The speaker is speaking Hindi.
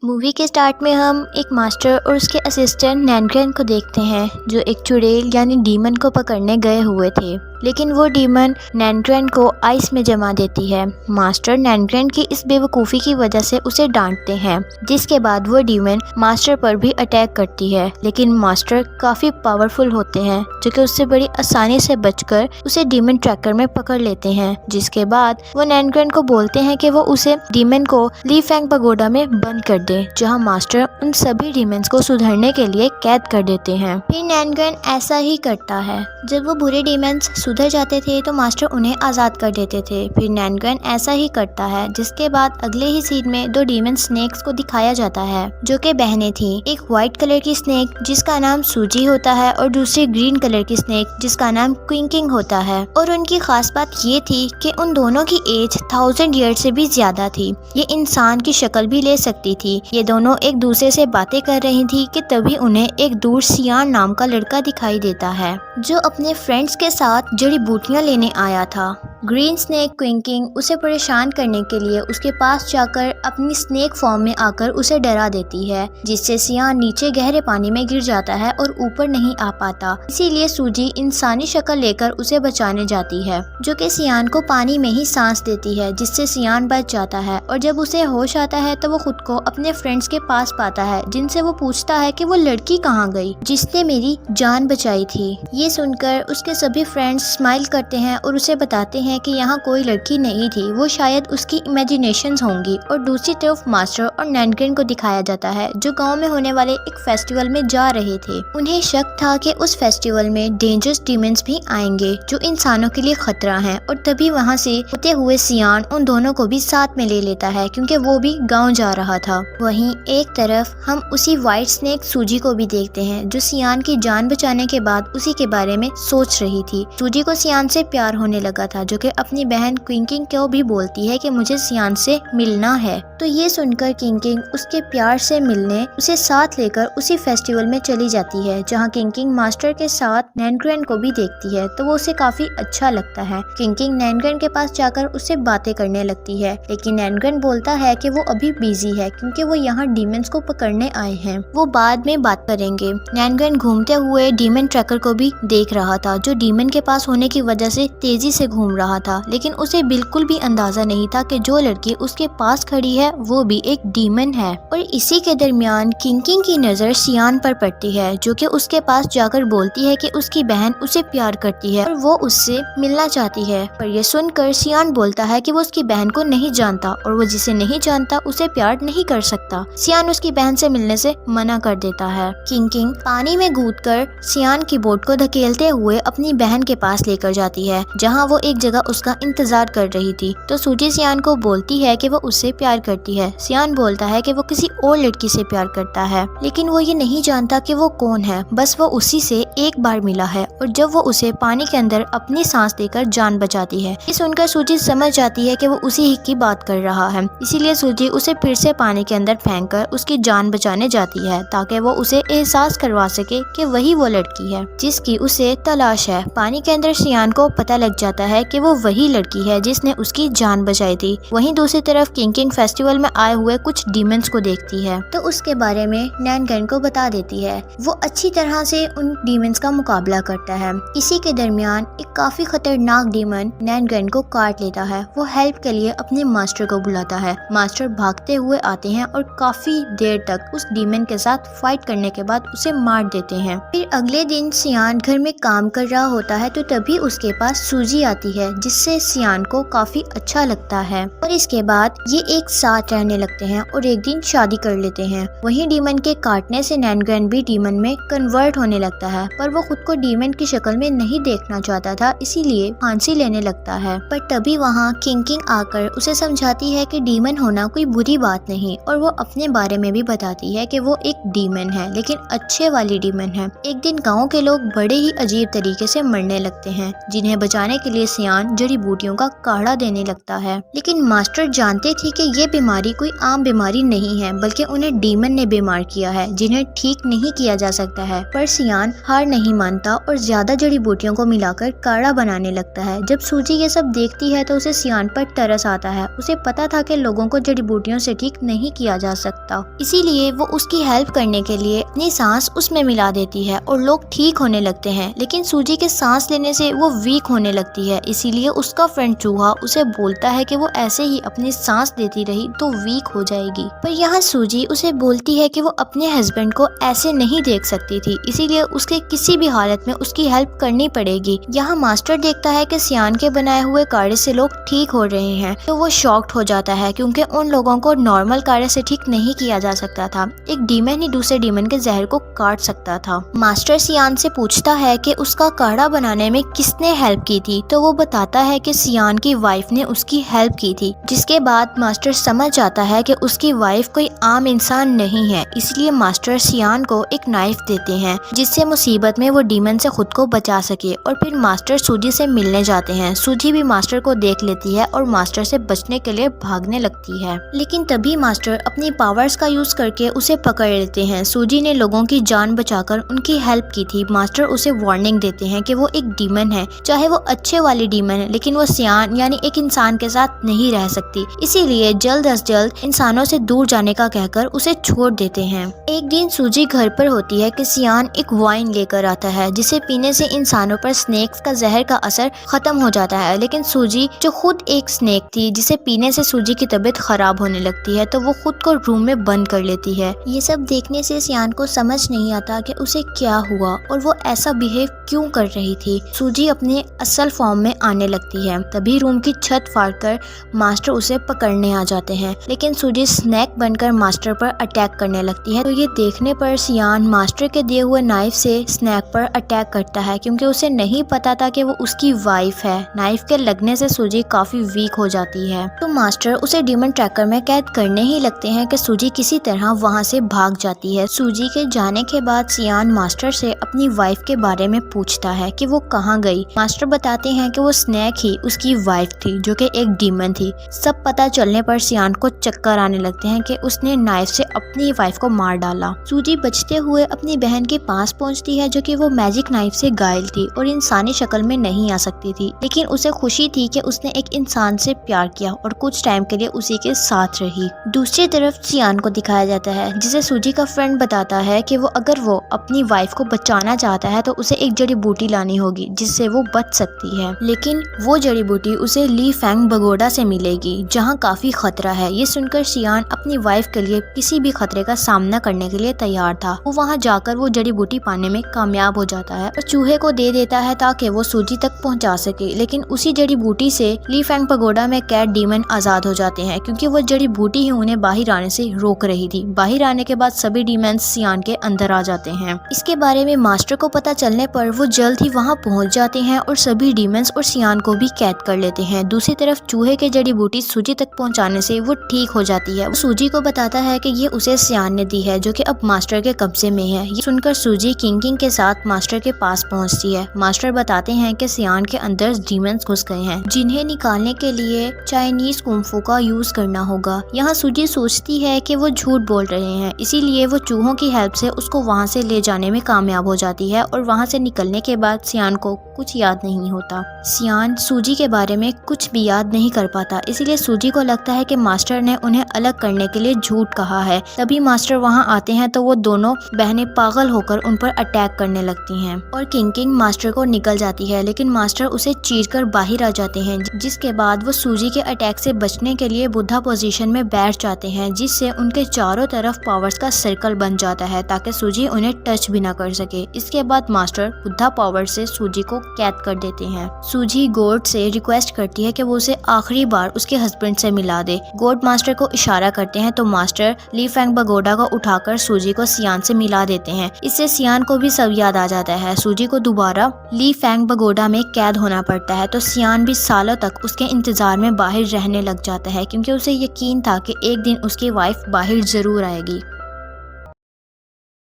मूवी के स्टार्ट में हम एक मास्टर और उसके असिस्टेंट नैनग्रेन को देखते हैं जो एक चुड़ैल यानी डीमन को पकड़ने गए हुए थे, लेकिन वो डीमन नैनग्रेन को आइस में जमा देती है। मास्टर नैनग्रेन की इस बेवकूफ़ी की वजह से उसे डांटते हैं, जिसके बाद वो डीमन मास्टर पर भी अटैक करती है, लेकिन मास्टर काफ़ी पावरफुल होते हैं जो कि उससे बड़ी आसानी से बचकर उसे डीमन ट्रैकर में पकड़ लेते हैं। जिसके बाद वो नैनग्रेन को बोलते हैं कि वो उसे डीमन को ली फैंग पगोडा में बंद कर दे, जहां मास्टर उन सभी डीमंस को सुधरने के लिए कैद कर देते हैं। फिर नैनग्रेन ऐसा ही करता है। जब वो बुरे डीमंस सुधर जाते थे तो मास्टर उन्हें आज़ाद कर देते थे। फिर नैनग्रेन ऐसा ही करता है, जिसके बाद अगले ही सीन में दो डीमन स्नेक्स को दिखाया जाता है जो कि बहनें थी। एक व्हाइट कलर की स्नेक जिसका नाम सूजी होता है और दूसरी ग्रीन कलर की स्नेक जिसका नाम क्विंकिंग होता है। और उनकी खास बात ये थी कि उन दोनों की एज 1000 ईयर से भी ज्यादा थी। ये इंसान की शक्ल भी ले सकती थी। ये दोनों एक दूसरे से बातें कर रही थी कि तभी उन्हें एक दूर सियान नाम का लड़का दिखाई देता है जो अपने फ्रेंड्स के साथ जड़ी बूटियां लेने आया था। ग्रीन स्नेक क्विंकिंग उसे परेशान करने के लिए उसके पास जाकर अपनी स्नेक फॉर्म में आकर उसे डरा देती है, जिससे सियान नीचे गहरे पानी में गिर जाता है और ऊपर नहीं आ पाता। इसीलिए सूजी इंसानी शक्ल लेकर उसे बचाने जाती है, जो कि सियान को पानी में ही सांस देती है, जिससे सियान बच जाता है। और जब उसे होश आता है तो वो खुद को अपने फ्रेंड्स के पास पाता है, जिनसे वो पूछता है कि वो लड़की कहाँ गई जिसने मेरी जान बचाई थी। ये सुनकर उसके सभी फ्रेंड्स स्माइल करते हैं और उसे बताते हैं कि यहाँ कोई लड़की नहीं थी, वो शायद उसकी इमेजिनेशंस होंगी। और दूसरी तरफ मास्टर और नैनग्रेन को दिखाया जाता है जो गांव में होने वाले एक फेस्टिवल में जा रहे थे। उन्हें शक था कि उस फेस्टिवल में डेंजरस डीमंस भी आएंगे जो इंसानों के लिए खतरा हैं। और तभी वहाँ से होते हुए सियान उन दोनों को भी साथ में ले लेता है, क्योंकि वो भी गाँव जा रहा था। वहीं एक तरफ हम उसी व्हाइट स्नेक सूजी को भी देखते हैं जो सियान की जान बचाने के बाद उसी के बारे में सोच रही थी। सूजी को सियान से प्यार होने लगा था, जो कि अपनी बहन क्विंकिंग को भी बोलती है कि मुझे सियान से मिलना है। तो ये सुनकर क्विंकिंग उसके प्यार से मिलने उसे साथ लेकर उसी फेस्टिवल में चली जाती है, जहाँ क्विंकिंग मास्टर के साथ नैनग्रेन को भी देखती है तो वो उसे काफी अच्छा लगता है। क्विंकिंग नैनग्रेन के पास जाकर उससे बातें करने लगती है, लेकिन नैनग्रेन बोलता है कि वो अभी बिजी है क्योंकि वो यहाँ डीमंस को पकड़ने आए हैं, वो बाद में बात करेंगे। नैनग्रेन घूमते हुए डीमन ट्रैकर को भी देख रहा था, जो डीमन के पास होने की वजह से तेजी से घूम रहा था, लेकिन उसे बिल्कुल भी अंदाजा नहीं था कि जो लड़की उसके पास खड़ी है वो भी एक डीमन है। और इसी के दरमियान क्विंकिंग की नजर सियान पर पड़ती है, जो कि उसके पास जाकर बोलती है कि उसकी बहन उसे प्यार करती है और वो उससे मिलना चाहती है। पर यह सुनकर सियान बोलता है कि वो उसकी बहन को नहीं जानता और वो जिसे नहीं जानता उसे प्यार नहीं कर सकता। सियान उसकी बहन से मिलने से मना कर देता है। क्विंकिंग पानी में कूदकर सियान की बोट को धकेलते हुए अपनी बहन के पास लेकर जाती है, जहाँ वो एक जगह उसका इंतजार कर रही थी। तो सूजी सियान को बोलती है कि वो उससे प्यार करती है। सियान बोलता है कि वो किसी और लड़की से प्यार करता है, लेकिन वो ये नहीं जानता कि वो कौन है, बस वो उसी से एक बार मिला है और जब वो उसे पानी के अंदर अपनी सांस देकर जान बचाती है। ये सुनकर सूजी समझ जाती है कि वो उसी ही की बात कर रहा है, इसीलिए सूजी उसे फिर से पानी के अंदर फेंककर उसकी जान बचाने जाती है, ताकि वो उसे एहसास करवा सके कि वही वो लड़की है जिसकी उसे तलाश है। पानी के अंदर सियान को पता लग जाता है कि वो वही लड़की है जिसने उसकी जान बचाई थी। वहीं दूसरी तरफ क्विंकिंग फेस्टिवल में आए हुए कुछ डीमंस को देखती है तो उसके बारे में नैनग्रेन को बता देती है। वो अच्छी तरह से उन डीमंस का मुकाबला करता है। इसी के दरमियान एक काफी खतरनाक डीमन नैनग्रेन को काट लेता है। वो हेल्प के लिए अपने मास्टर को बुलाता है। मास्टर भागते हुए आते हैं और काफी देर तक उस डीमन के साथ फाइट करने के बाद उसे मार देते हैं। फिर अगले दिन सियान घर में काम कर रहा होता है तो तभी उसके पास सूजी आती है, जिससे सियान को काफी अच्छा लगता है और इसके बाद ये एक साथ रहने लगते हैं और एक दिन शादी कर लेते हैं। वहीं डीमन के काटने से नैनग्रेन भी डीमन में कन्वर्ट होने लगता है, पर वो खुद को डीमन की शक्ल में नहीं देखना चाहता था, इसीलिए फांसी लेने लगता है। पर तभी वहाँ क्विंकिंग आकर उसे समझाती है कि डीमन होना कोई बुरी बात नहीं, और वो अपने बारे में भी बताती है कि वो एक डीमन है, लेकिन अच्छे वाली डीमन है। एक दिन गाँव के लोग बड़े ही अजीब तरीके से मरने लगते हैं, जिन्हें बचाने के लिए सियान सियान जड़ी बूटियों का काढ़ा देने लगता है। लेकिन मास्टर जानते थे कि ये बीमारी कोई आम बीमारी नहीं है, बल्कि उन्हें डीमन ने बीमार किया है जिन्हें ठीक नहीं किया जा सकता है। पर सियान हार नहीं मानता और ज्यादा जड़ी बूटियों को मिलाकर काढ़ा बनाने लगता है। जब सूजी ये सब देखती है तो उसे सियान पर तरस आता है। उसे पता था कि लोगों को जड़ी बूटियों से ठीक नहीं किया जा सकता, इसीलिए वो उसकी हेल्प करने के लिए अपनी सांस उसमें मिला देती है और लोग ठीक होने लगते हैं। लेकिन सूजी के सांस लेने से वो वीक होने लगती है, इसीलिए उसका फ्रेंड चूहा उसे बोलता है कि वो ऐसे ही अपनी सांस देती रही तो वीक हो जाएगी। पर यहाँ सूजी उसे बोलती है कि वो अपने हस्बैंड को ऐसे नहीं देख सकती थी, इसीलिए उसके किसी भी हालत में उसकी हेल्प करनी पड़ेगी। यहाँ मास्टर देखता है कि सियान के बनाए हुए काढ़े से लोग ठीक हो रहे हैं, तो वो शॉक्ड हो जाता है क्योंकि उन लोगों को नॉर्मल काढ़े से ठीक नहीं किया जा सकता था। एक डीमन ही दूसरे डीमन के जहर को काट सकता था। मास्टर सियान से पूछता है कि उसका काढ़ा बनाने में किसने हेल्प की थी, तो वो बताता है कि सियान की वाइफ ने उसकी हेल्प की थी। जिसके बाद मास्टर समझ जाता है कि उसकी वाइफ कोई आम इंसान नहीं है, इसलिए मास्टर सियान को एक नाइफ देते हैं जिससे मुसीबत में वो डीमन से खुद को बचा सके। और फिर मास्टर सूजी से मिलने जाते हैं। सूजी भी मास्टर को देख लेती है और मास्टर से बचने के लिए भागने लगती है, लेकिन तभी मास्टर अपनी पावर्स का यूज करके उसे पकड़ लेते हैं। सूजी ने लोगों की जान बचाकर उनकी हेल्प की थी। मास्टर उसे वार्निंग देते हैं कि वो एक डीमन है, चाहे वो अच्छे वाली डीमन है, लेकिन वो सियान यानी एक इंसान के साथ नहीं रह सकती, इसीलिए जल्द अज जल्द इंसानों से दूर जाने का कहकर उसे छोड़ देते हैं। एक दिन सूजी घर पर होती है कि सियान एक वाइन लेकर आता है जिसे पीने से इंसानों पर स्नेक्स का जहर का असर खत्म हो जाता है। लेकिन सूजी जो खुद एक स्नेक थी, जिसे पीने से सूजी की तबीयत खराब होने लगती है, तो वो खुद को रूम में बंद कर लेती है। ये सब देखने से सियान को समझ नहीं आता कि उसे क्या हुआ और वो ऐसा बिहेव क्यों कर रही थी। सूजी अपने असल फॉर्म में आने लगती है। तभी रूम की छत फाड़कर मास्टर उसे पकड़ने आ जाते हैं, लेकिन सूजी स्नेक बनकर मास्टर पर अटैक करने लगती है। तो ये देखने पर सियान मास्टर के दिए हुए नाइफ से स्नेक पर अटैक करता है, क्योंकि उसे नहीं पता था कि वो उसकी वाइफ है। नाइफ के लगने से सूजी काफी वीक हो जाती है, तो मास्टर उसे डीमन ट्रैकर में कैद करने ही लगते हैं कि सूजी किसी तरह वहाँ से भाग जाती है। सूजी के जाने के बाद सियान मास्टर से अपनी वाइफ के बारे में पूछता है कि वो कहाँ गई। मास्टर बताते हैं कि वो स्नेक ही उसकी वाइफ थी, जो कि एक डीमन थी। सब पता चलने पर सियान को चक्कर आने लगते हैं कि उसने नाइफ से अपनी वाइफ को मार डाला। सूजी बचते हुए अपनी बहन के पास पहुंचती है, जो कि वो मैजिक नाइफ से घायल थी और इंसानी शक्ल में नहीं आ सकती थी, लेकिन उसे खुशी थी कि उसने एक इंसान से प्यार किया और कुछ टाइम के लिए उसी के साथ रही। दूसरी तरफ सियान को दिखाया जाता है, जिसे सूजी का फ्रेंड बताता है कि अगर वो अपनी वाइफ को बचाना चाहता है तो उसे एक जड़ी बूटी लानी होगी जिससे वो बच सकती है। लेकिन वो जड़ी बूटी उसे ली फैंग बगोडा से मिलेगी, जहाँ काफी खतरा है। ये सुनकर सियान अपनी वाइफ के लिए किसी भी खतरे का सामना करने के लिए तैयार था। वो वहाँ जाकर वो जड़ी बूटी पाने में कामयाब हो जाता है और चूहे को दे देता है ताकि वो सूजी तक पहुँचा सके। लेकिन उसी जड़ी बूटी से ली फैंग बगोडा में कैद डीमन आजाद हो जाते हैं, क्योंकि वो जड़ी बूटी ही उन्हें बाहर आने से रोक रही थी। बाहर आने के बाद सभी डीमंस सियान के अंदर आ जाते हैं। इसके बारे में मास्टर को पता चलने पर वो जल्द ही वहाँ पहुँच जाते हैं और सभी डीमंस और सियान को भी कैद कर लेते हैं। दूसरी तरफ चूहे के जड़ी बूटी सूजी तक पहुँचाने से वो ठीक हो जाती है। वो सूजी को बताता है कि ये उसे सियान ने दी है, जो कि अब मास्टर के कब्जे में है। ये सुनकर सूजी किंग के साथ मास्टर के पास पहुँचती है। मास्टर बताते हैं कि सियान के अंदर डीमंस घुस गए हैं, जिन्हें निकालने के लिए चाइनीज कुंफू का यूज करना होगा। यहाँ सूजी सोचती है कि वो झूठ बोल रहे हैं, इसीलिए वो चूहों की हेल्प से उसको वहाँ से ले जाने में कामयाब हो जाती है। और वहाँ से निकलने के बाद सियान को कुछ याद नहीं होता। सियान सूजी के बारे में कुछ भी याद नहीं कर पाता, इसीलिए सूजी को लगता है कि मास्टर ने उन्हें अलग करने के लिए झूठ कहा है। तभी मास्टर वहाँ आते हैं तो वो दोनों बहनें पागल होकर उन पर अटैक करने लगती हैं और किंग मास्टर को निकल जाती है, लेकिन मास्टर उसे चीरकर बाहर आ जाते हैं। जिसके बाद वो सूजी के अटैक से बचने के लिए बुद्धा पोजीशन में बैठ जाते हैं, जिससे उनके चारों तरफ पावर्स का सर्कल बन जाता है ताकि सूजी उन्हें टच भी ना कर सके। इसके बाद मास्टर बुद्धा पावर से सूजी को कैद कर देते हैं। सूजी गॉड से रिक्वेस्ट करती है कि वो उसे आखिरी बार उसके हस्बैंड से मिला दे। गॉड मास्टर को इशारा करते हैं तो मास्टर ली फैंग बगोडा को उठाकर सूजी को सियान से मिला देते हैं। इससे सियान को भी सब याद आ जाता है। सूजी को दोबारा ली फैंग बगोडा में कैद होना पड़ता है, तो सियान भी सालों तक उसके इंतजार में बाहर रहने लग जाता है, क्योंकि उसे यकीन था कि एक दिन उसकी वाइफ बाहर जरूर आएगी।